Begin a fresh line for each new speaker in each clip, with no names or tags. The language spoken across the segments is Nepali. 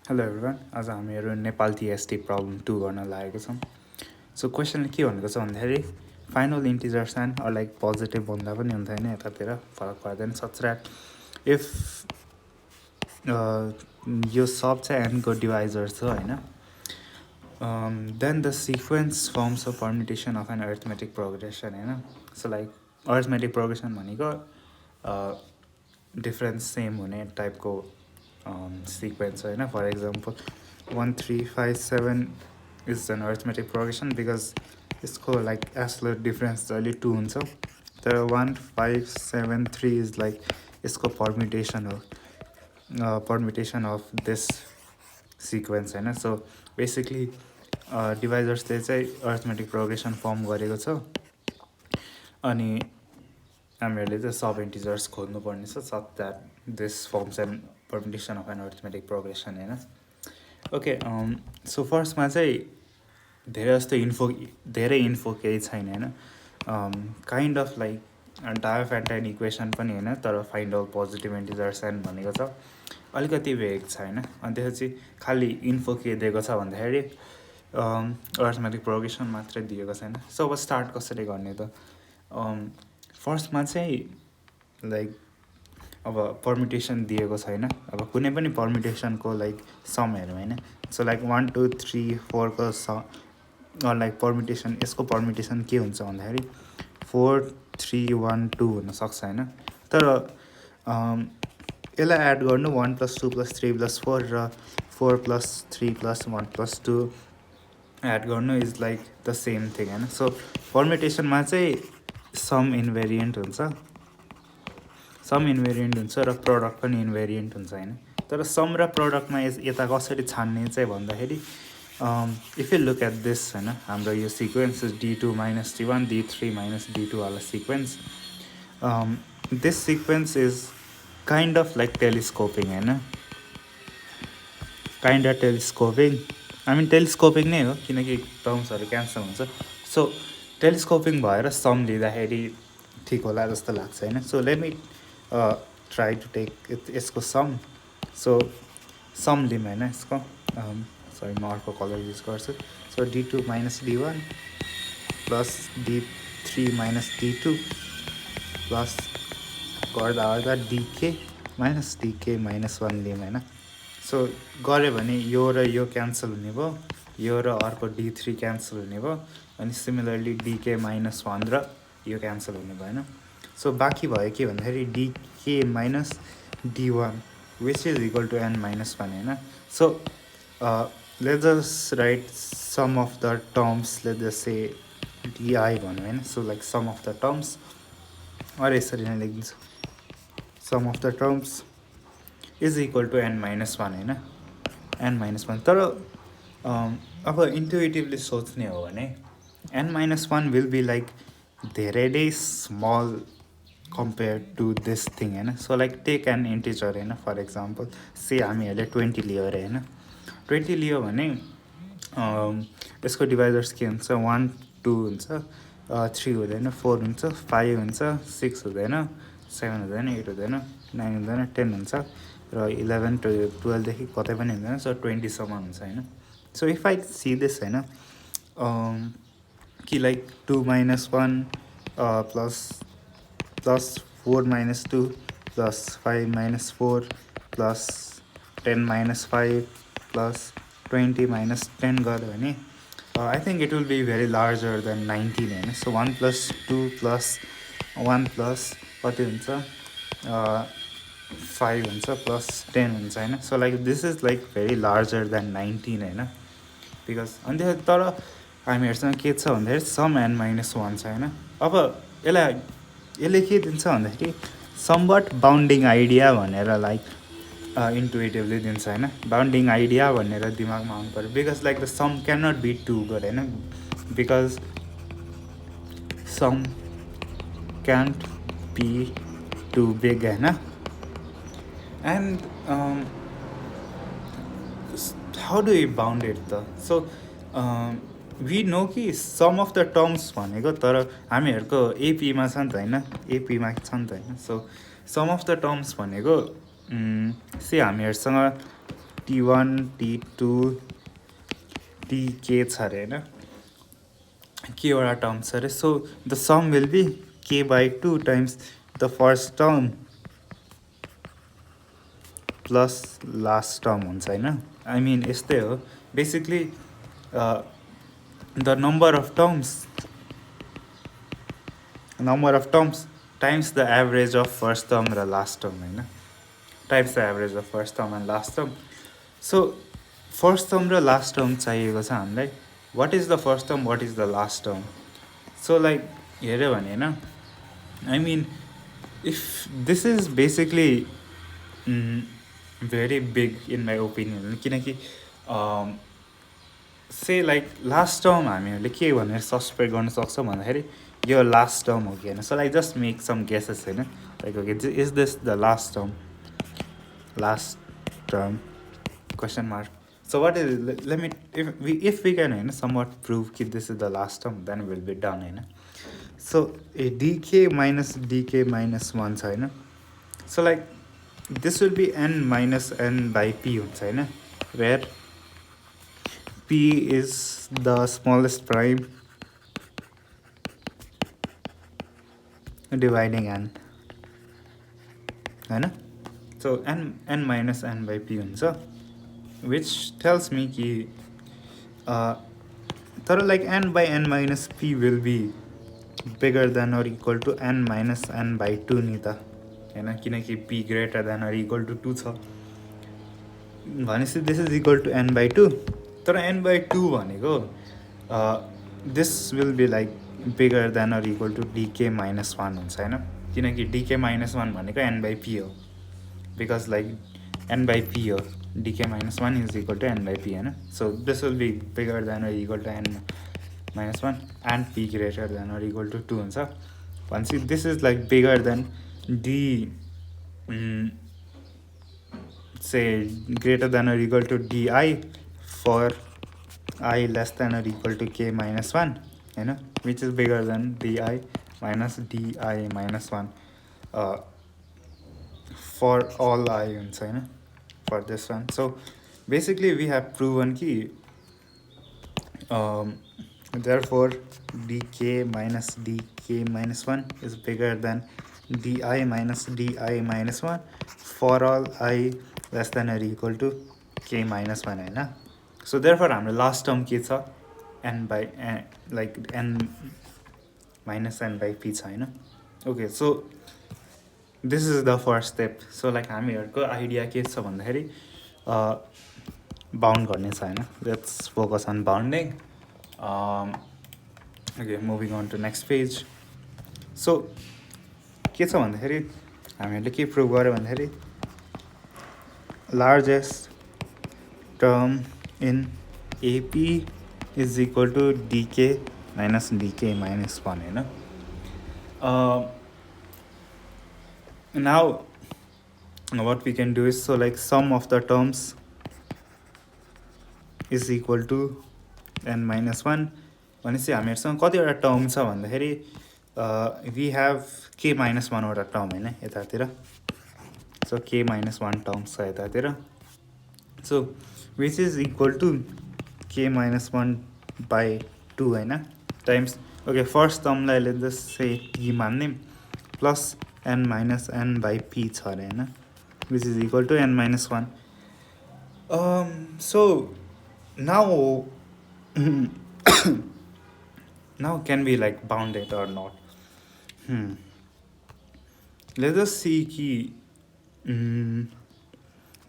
Hello everyone, आज हामीहरू नेपाल TST प्रब्लम 2 गर्न लागेको छौँ. सो क्वेसनले के भनेको छ भन्दाखेरि final integers and like positive भन्दा पनि हुन्थेन यतातिर फरक पर्दैन सच द्याट इफ यो सब चाहिँ एन्डको डिभाइजर छ होइन then the sequence forms a permutation of an arithmetic progression होइन. सो लाइक अर्थमेटिक प्रोग्रेसन भनेको डिफरेन्स सेम हुने टाइपको sequence होइन. For example 1 3 5 7 is an arithmetic progression because यसको लाइक एब्सोल्युट डिफरेन्स जहिले 2 हुन्छ, तर 1 5 7 3 इज लाइक यसको पर्मिटेसन हो, पर्मिटेसन अफ दिस सिक्वेन्स होइन. सो बेसिकली डिभाइजर्सले चाहिँ अर्थमेटिक प्रोग्रेसन फर्म गरेको छ अनि हामीहरूले चाहिँ सब इन्टिजर्स खोज्नुपर्ने छ such that this forms an permutation of an arithmetic progression होइन. ओके, सो फर्स्टमा चाहिँ धेरै इन्फो केही छैन होइन. Kind of like Diophantine equation पनि होइन, तर find out positive integers and भनेको छ, अलिकति भेग छ होइन. अनि त्यसपछि खालि इन्फो के दिएको छ भन्दाखेरि अर्थमेटिक प्रोग्रेसन मात्रै दिएको छैन. सो अब स्टार्ट कसरी गर्ने त? फर्स्टमा चाहिँ लाइक अब पर्मिटेसन दिएको छैन, अब कुनै पनि पर्मिटेसनको लाइक सम हेरौँ होइन. सो लाइक 1 2 3 4को लाइक पर्मिटेसन, यसको पर्मिटेसन के हुन्छ भन्दाखेरि 4 3 1 2 हुनसक्छ होइन. तर यसलाई एड गर्नु 1 + 2 + 3 + 4 र 4 + 3 + 1 + 2 एड गर्नु is like the same thing होइन. सो पर्मिटेसनमा चाहिँ सम इन्भेरिएन्ट हुन्छ, सम इन्भेरिएन्ट हुन्छ र प्रडक्ट पनि इन्भेरिएन्ट हुन्छ होइन. तर सम र प्रडक्टमा यता कसरी छान्ने चाहिँ भन्दाखेरि if you look at this होइन, हाम्रो यो sequence D2 - D1 D3 - D2 वाला sequence, this sequence is kind of like telescoping होइन, काइन्ड अफ टेलिस्कोपिङ. टेलिस्कोपिङ नै हो किनकि टर्म्सहरू क्यान्सल हुन्छ. सो टेलिस्कोपिङ भएर सम लिँदाखेरि ठिक होला जस्तो लाग्छ होइन. So let me try to take यसको सम. सो सम लिम होइन यसको, सरी म अर्को कलर युज गर्छु. So D2 - D1 plus D3 - D2 plus गर्दा DK - -1 लिम होइन. सो गऱ्यो भने यो र यो क्यान्सल हुने भयो, यो र अर्को D3 क्यान्सल हुने भयो, अनि सिमिलरली DK - 1 र यो क्यान्सल हुने भयो होइन. सो बाँकी भयो के भन्दाखेरि DK - D1 which is equal to N - 1 होइन. So let's just write sum of the terms, let's just say DI भनौँ होइन. So like sum of the terms, अरे यसरी नै लेखिदिन्छु, sum of the terms is equal to N - 1 होइन, N - 1. तर अब इन्टुइटिभली सोच्ने हो भने N - 1 विल बी लाइक धेरै नै small compare to this thing होइन. So like take an integer होइन, फर इक्जाम्पल से हामीहरूले 20 लियो अरे होइन. 20 लियो भने यसको डिभाइजर्स के हुन्छ, 1 2 हुन्छ, 3 हुँदैन, 4 हुन्छ, 5 हुन्छ, 6 हुँदैन, 7 हुँदैन, 8 हुँदैन, 9 हुँदैन, 10 हुन्छ, र 11 to 12देखि कतै पनि हुँदैन. सो 20सम्म हुन्छ होइन. So if I see this होइन कि like 2 - 1 plus 4 - 2 plus 5 - 4 plus 10 - 5 plus 20 - 10 गर्यो भने I think it will be very larger than 19 होइन. सो 1 + 2 + 1 प्लस कति हुन्छ, 5 हुन्छ, प्लस 10 हुन्छ होइन. So like this is like very larger than 19 होइन. बिकज अनि त्यो तर हामीहरूसँग के छ भन्दाखेरि सम N - 1 छ होइन. अब यसले के दिन्छ भन्दाखेरि समवट बाउन्डिङ आइडिया भनेर लाइक इन्टुइटिभली दिन्छ होइन. बाउन्डिङ आइडिया भनेर दिमागमा आउनु पऱ्यो, because like the sum can not be to good होइन, because sum can't be too big होइन. And how do you bound it त? सो वी नो कि सम अफ द टर्म्स भनेको, तर हामीहरूको एपीमा छ नि त होइन, एपीमा छ नि त होइन. So sum of the terms भनेको से हामीहरूसँग t1 t2 tk छ अरे होइन kवटा टर्म छ अरे so the sum will be k by 2 times the first term plus last term हुन्छ होइन आई मिन यस्तै हो basically the number of terms times the average of first term र लास्ट टर्म होइन times the average of first term and last term so first term र लास्ट टर्म चाहिएको छ हामीलाई what is the first term what is the last term so like हेऱ्यो भने होइन I mean if this is basically very big in my opinion किनकि से लाइक लास्ट टर्म हामीहरूले के भनेर सस्पेक्ट गर्न सक्छौँ भन्दाखेरि यो लास्ट टर्म हो कि होइन so like just make some guesses होइन like okay is this the last term question mark so what is let me if we can होइन समवट प्रुभ कि this is the last term then will be done होइन सो ए डिके माइनस 1 छ होइन so like this will be n minus n by p हुन्छ होइन where p is the smallest prime dividing n होइन so n minus n by p हुन्छ which tells me कि तर like n by n minus p will be bigger than or equal to n minus n by 2 नि त होइन किनकि p greater than or equal to 2 छ भनेपछि this is equal to n by 2 तर n by 2 भनेको this will be like bigger than or equal to dk minus 1 हुन्छ होइन किनकि dk minus 1 भनेको n by p हो because like n by p हो dk minus 1 is equal to n by p होइन so this will be bigger than or equal to n minus 1 and p greater than or equal to 2 हुन्छ भनेपछि this is like bigger than d say greater than or equal to di for I less than or equal to k minus 1 होइन which is bigger than di minus minus 1 for all I हुन्छ होइन for this one so basically we have proven कि therefore dk minus 1 is bigger than di minus 1 for all I less than or equal to k minus 1 होइन so therefore हाम्रो लास्ट टर्म के छ n by like n minus n by p छ होइन okay so this is the first step so like हामीहरूको आइडिया के छ भन्दाखेरि बाउन्ड गर्ने छ होइन let's focus on bounding okay moving on to next page so के छ भन्दाखेरि हामीहरूले के प्रुभ गर्यो भन्दाखेरि largest term in AP is equal to DK minus 1 होइन now what we can do is so like sum of the terms is equal to n minus 1 भनेपछि हामीहरूसँग कतिवटा टर्म छ भन्दाखेरि we have k minus 1 वटा टर्म होइन यतातिर so k minus 1 टर्म छ यतातिर so which is equal to k minus 1 by 2 होइन टाइम्स ओके फर्स्ट टर्मलाई let us say t मान्ने plus n minus n by p छ अरे होइन which is equal to n minus 1 so now now can be like bounded or not let us see ki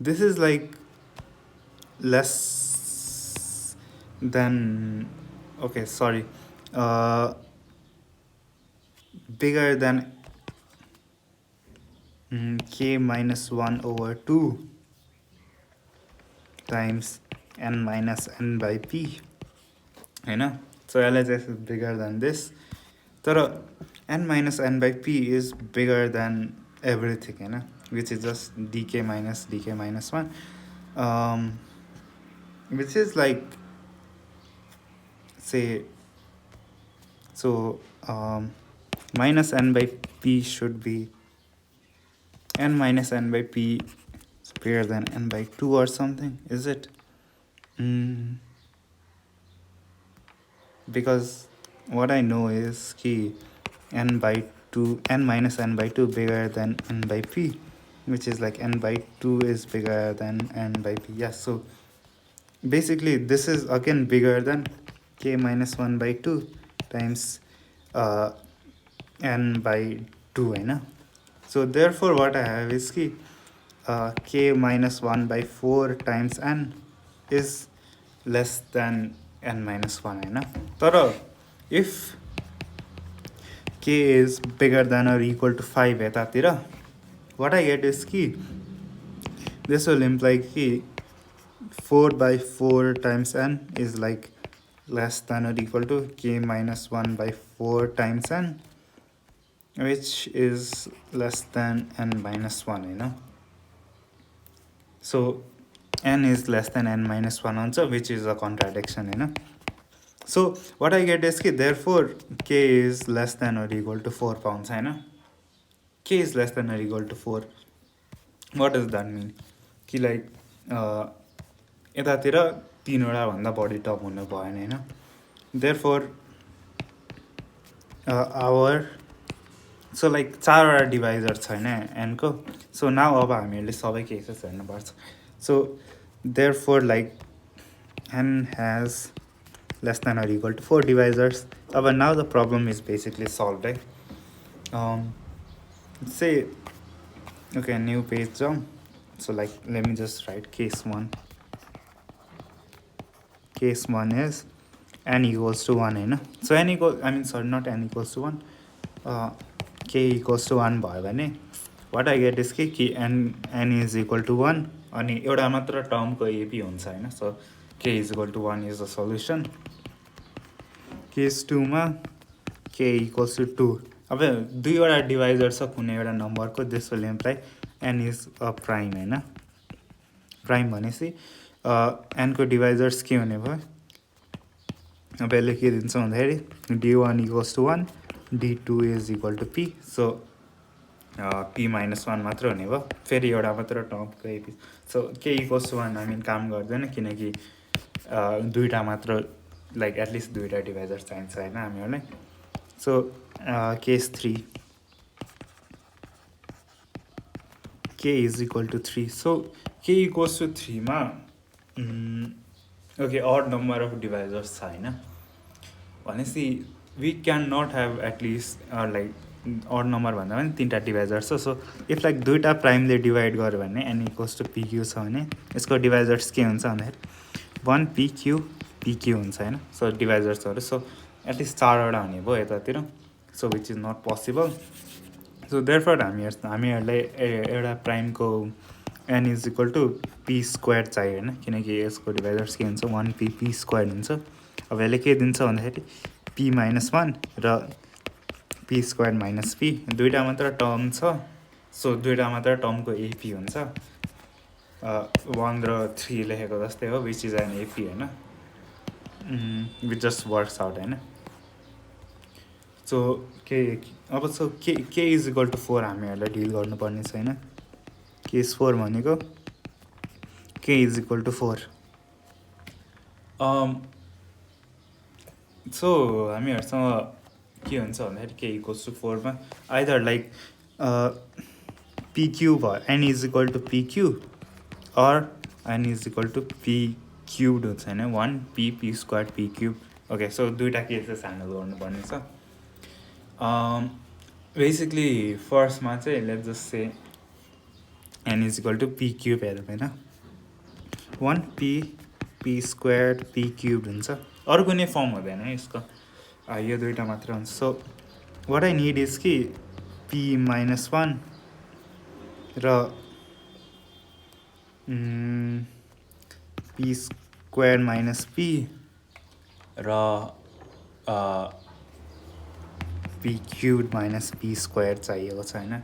this is like less than okay sorry bigger than k minus 1 over 2 times n minus n by p होइन so LHS is bigger than this तर n minus n by p is bigger than everything होइन which is just dk minus 1 which is like say so minus n by p should be n minus n by p bigger than n by 2 or something, is it? Because what I know is key n by 2, n minus n by 2 bigger than n by p, which is like n by 2 is bigger than n by p. Yes, so basically this is again bigger than k minus 1 by 2 times n by 2 होइन. So therefore what I have is कि k minus 1 by 4 times n is less than n minus 1 होइन. तर if k is bigger than or equal to 5 यतातिर what I get is कि this will imply कि 4 by 4 times n is like less than or equal to k minus 1 by 4 times n, which is less than n minus 1 होइन. So n is less than n minus 1 also, which is a contradiction होइन. So what I get is कि therefore k is less than or equal to 4 pounds होइन. K is less than or equal to 4. What does that mean? कि like यतातिर 3 वटा भन्दा बढी टर्म हुनु भएन होइन. Therefore our so like 4 वटा डिभाइजर छैन n को. So now अब हामीहरूले सबै केसेस हेर्नुपर्छ. So therefore like n has less than or equal to 4 divisors. But now the problem is basically solved, right? Say okay, new page jump. So like let me just write case 1. Case 1 is n equals to 1 होइन. So n equals, I mean sorry, not n equals to 1, k equals to 1 भयो भने what I get is कि n is equal to 1 अनि एउटा मात्र टर्मको एपी हुन्छ होइन. So k is equal to 1 is the solution. Case 2 मा k equals to 2. अब दुईवटा डिभाइजर छ कुनै एउटा नम्बरको, this will imply n is a prime होइन. प्राइम भनेपछि n को डिभाइजर्स के हुने भयो. अब यसले के दिन्छ भन्दाखेरि d1 equals to 1, d2 is equal to p. So p minus 1 मात्र हुने भयो, फेरि एउटा मात्र टर्मको एपी. सो k equals to 1 I mean काम गर्दैन किनकि दुईवटा मात्र लाइक एटलिस्ट दुईवटा डिभाइजर चाहिन्छ होइन हामीहरूलाई. So case 3 k is equal to 3. So k equals to 3 मा okay odd number of divisors छ होइन भनेपछि we cannot have at least like odd number भन्दा पनि 3टा डिभाइजर्स छ. सो इफ लाइक दुईवटा प्राइमले डिभाइड गर्यो भने n equals to pq छ भने यसको डिभाइजर्स के हुन्छ भन्दाखेरि 1 pq pq हुन्छ होइन. सो डिभाइजर्सहरू सो एटलिस्ट 4वटा हुने भयो यतातिर. So which is not possible. So therefore हामीहरूलाई एउटा प्राइमको n is equal to p square चाहियो होइन किनकि यसको डिभाइजर्स के हुन्छ 1p p स्क्वायर हुन्छ. अब यसले के दिन्छ भन्दाखेरि p माइनस 1 र p स्क्वायर माइनस p दुईवटा मात्र टर्म छ. सो दुईवटा मात्र टर्मको एपी हुन्छ 1 र 3 लेखेको जस्तै हो, विच इज एन एपी होइन. विच जस्ट वर्क्स आउट होइन. सो के अब सो के इज इक्वल टु 4 हामीहरूलाई डिल गर्नुपर्ने छैन. केस 4 भनेको k is equal to 4. So हामीहरूसँग के हुन्छ भन्दाखेरि k इक्वल्स टु 4 मा आइदर लाइक pq भयो n is equal to pq or n is equal to p cubed हुन्छ होइन 1p p square p cube. Okay so दुईवटा केसेस ह्यान्डल गर्नुपर्ने छ. बेसिकली फर्स्टमा चाहिँ let's just say n is equal to p cube हेरौँ होइन 1p p square p cubed हुन्छ. अरू कुनै फर्म हुँदैन यसको, यो दुईवटा मात्र हुन्छ. So what I need is कि p माइनस 1 र p स्क्वायर माइनस p र p cube minus p square चाहिएको छ होइन.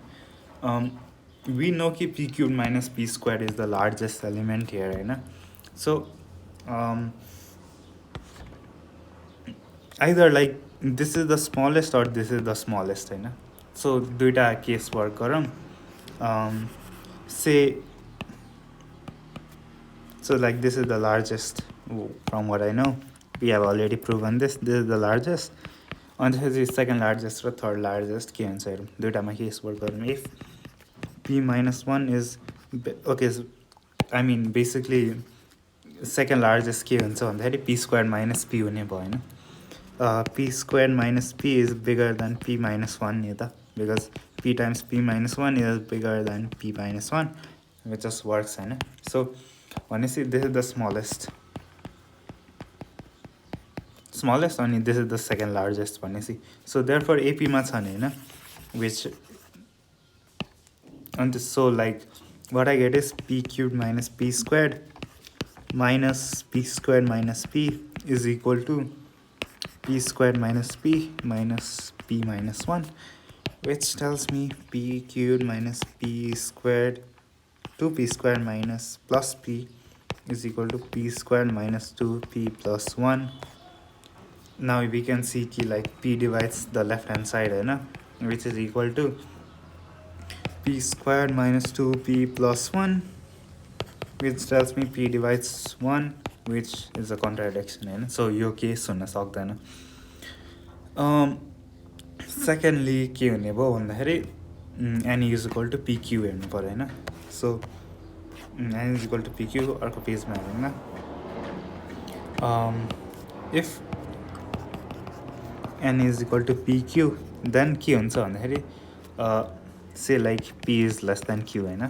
we know कि p cube minus p square is the largest element here होइन. So either like this is the smallest or this is the smallest होइन. सो दुईवटा केस वर्क गरौँ. से So like this is the largest from what I know. We have already proven this. This is the largest. And this is second largest or third largest के हुन्छ हेरौँ दुईटामा केस वर्क गरौँ if p minus 1 is okay so, I mean basically second largest के हुन्छ भन्दाखेरि p squared minus p हुने भयो हैन p squared minus p is bigger than p minus 1 नि त because p times p minus 1 is bigger than p minus 1 which just works हैन so honestly this is the smallest only this is the second largest भनेसी so therefore ap मा छ नि हैन which and so like what I get is p cubed minus p squared minus p is equal to p squared minus p minus 1 which tells me p cubed minus p squared 2p squared minus plus p is equal to p squared minus 2p plus 1. Now we can see कि like p divides the left hand side हैन which is equal to p squared minus 2p plus 1 which tells me p divides 1 which is a contradiction हैन so यो केस हुन सक्दैन secondly के हुने भयो भन्दाखेरि n is equal to pq हेर्नु पर्यो हैन so n is equal to pq अर्को पेजमा हेरौँ न if n is equal to pq then के हुन्छ भन्दाखेरि say like p is less than q हैन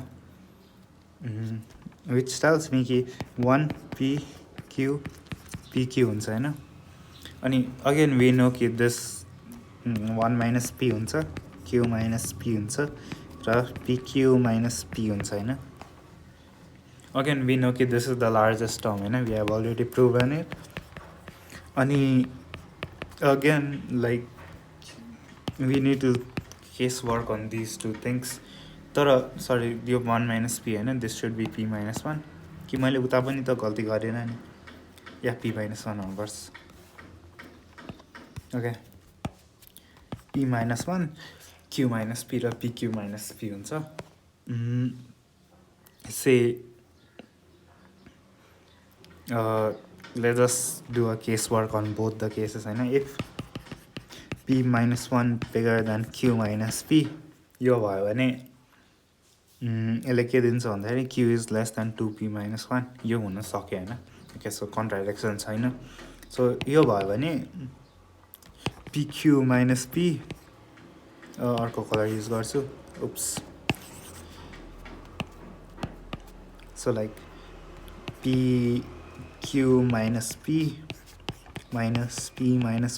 which tells me कि 1 pq pq हुन्छ हैन अनि again we know कि this 1 minus p हुन्छ q minus p हुन्छ र pq minus p हुन्छ हैन again we know कि this is the largest term हैन we have already proven it अनि again like we need to case work on these two things तर sorry यो 1 minus p हैन this should be p minus 1 कि मैले उता पनि त गल्ती गरेन नि या p minus 1 हुनुपर्छ okay p minus 1 q minus p र pq minus p हुन्छ say let us do a case work on both the cases हैन if p minus 1 bigger than q minus p यो भयो भने यसले के दिन्छ भन्दाखेरि q is less than 2p minus 1 यो हुन सक्यो हैन ओके सो कन्ट्राडिक्सन छैन सो यो भयो भने pq minus p अर्को कलर युज गर्छु oops so like pq minus p minus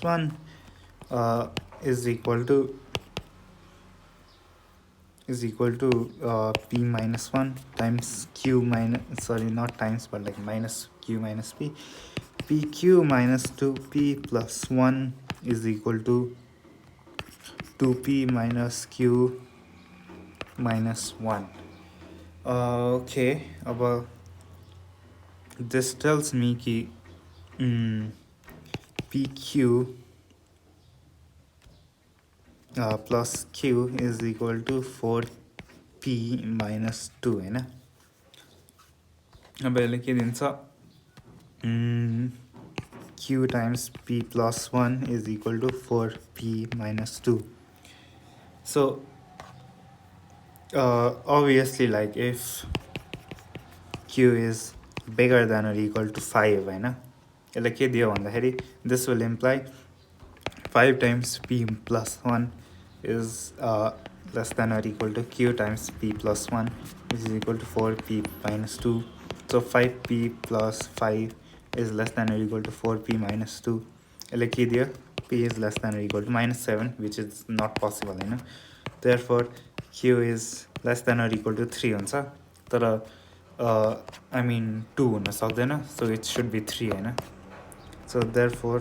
1 is equal to p minus 1 times q minus sorry not times but like minus q minus p pq minus 2p plus 1 is equal to 2p minus q minus 1 okay अब this tells me कि pq plus q is equal to 4p minus 2 हैन अब यसले के दिन्छ q times p plus 1 is equal to 4p minus 2 so obviously like if q is bigger than or equal to 5 हैन यसले के दियो भन्दाखेरि this will imply 5 times p plus 1 is less than or equal to q times p plus 1 which is equal to 4p minus 2 so 5p plus 5 is less than or equal to 4p minus 2 यसले के दियो p is less than or equal to minus 7 which is not possible हैन therefore q is less than or equal to 3 हुन्छ तर I mean 2 हुन सक्दैन so it should be 3 हैन so therefore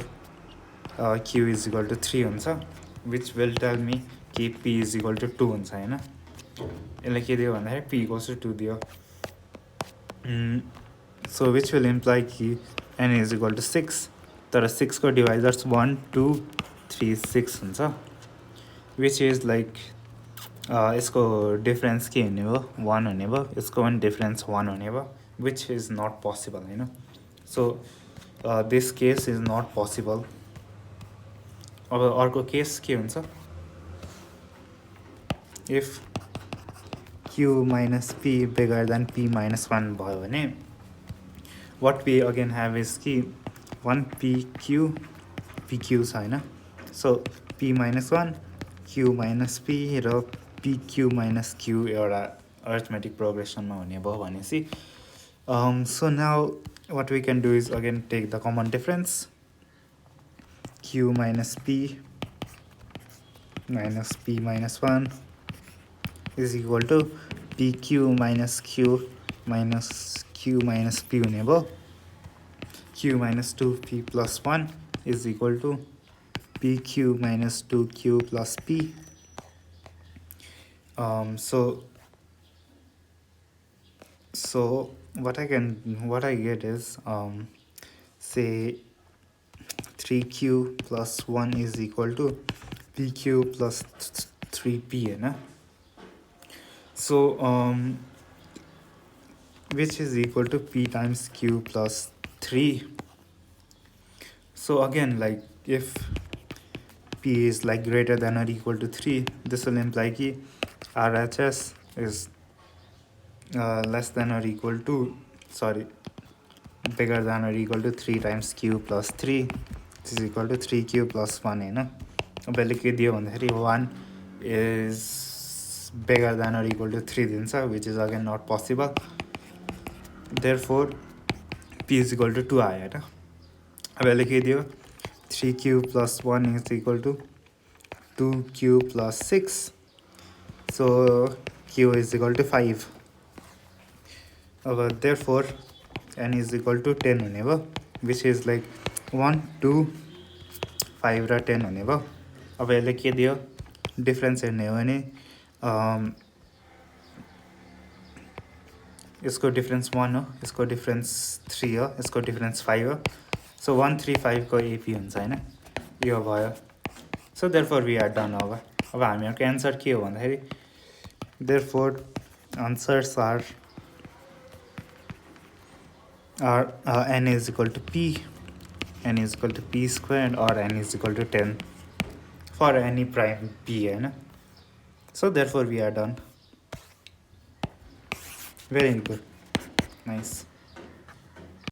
q is equal to 3 हुन्छ which will tell me कि p is equal to 2 हुन्छ हैन यसले के दियो भन्दाखेरि p equals to 2 दियो so which will imply कि n is equal to 6 तर 6 को divisors 1 2 3 6 हुन्छ which is like यसको डिफरेन्स के हुने भयो 1 हुने भयो यसको पनि डिफरेन्स 1 हुने भयो which is not possible, so this case is not possible. अब अर्को केस के हुन्छ, if q minus p bigger than p minus 1 भयो भने what we again have is कि 1 pq pq छ हैन, so p minus 1 q minus p र pq minus q एउटा arithmetic progressionमा हुने भयो भनेपछि so now what we can do is again take the common difference, q minus p minus 1 is equal to pq minus q minus p हुने भयो, q minus 2p plus 1 is equal to pq minus 2q plus p. So what I get is say 3q plus 1 is equal to pq plus 3p हैन, so which is equal to p times q plus 3. So again, like if p is like greater than or equal to 3, this will imply कि RHS is less than or equal to, bigger than or equal to 3 times q plus 3, which is equal to 3q plus 1 हैन. अब यसले के दियो भन्दाखेरि 1 is bigger than or equal to 3 दिन्छ, which is again not possible. Therefore p is equal to 2 आयो हैन. अब यसले के दियो 3q plus 1 is equal to 2q plus 6, so q is equal to 5. Therefore n is equal to 10 हुने भयो, which is like 1 2 5 र 10 हुने भयो. अब यसले के दियो डिफरेन्स हेर्ने हो भने यसको डिफरेन्स 1 हो, यसको डिफरेन्स 3 हो, यसको डिफरेन्स 5 हो, सो 1 3 5 को एपी हुन्छ हैन, यो भयो. So therefore we are done. अब हामीहरूको एन्सर के हो भन्दाखेरि therefore answers are n is equal to p, n is equal to p squared, or n is equal to 10 for any prime p हैन. So therefore we are done. Very good, nice.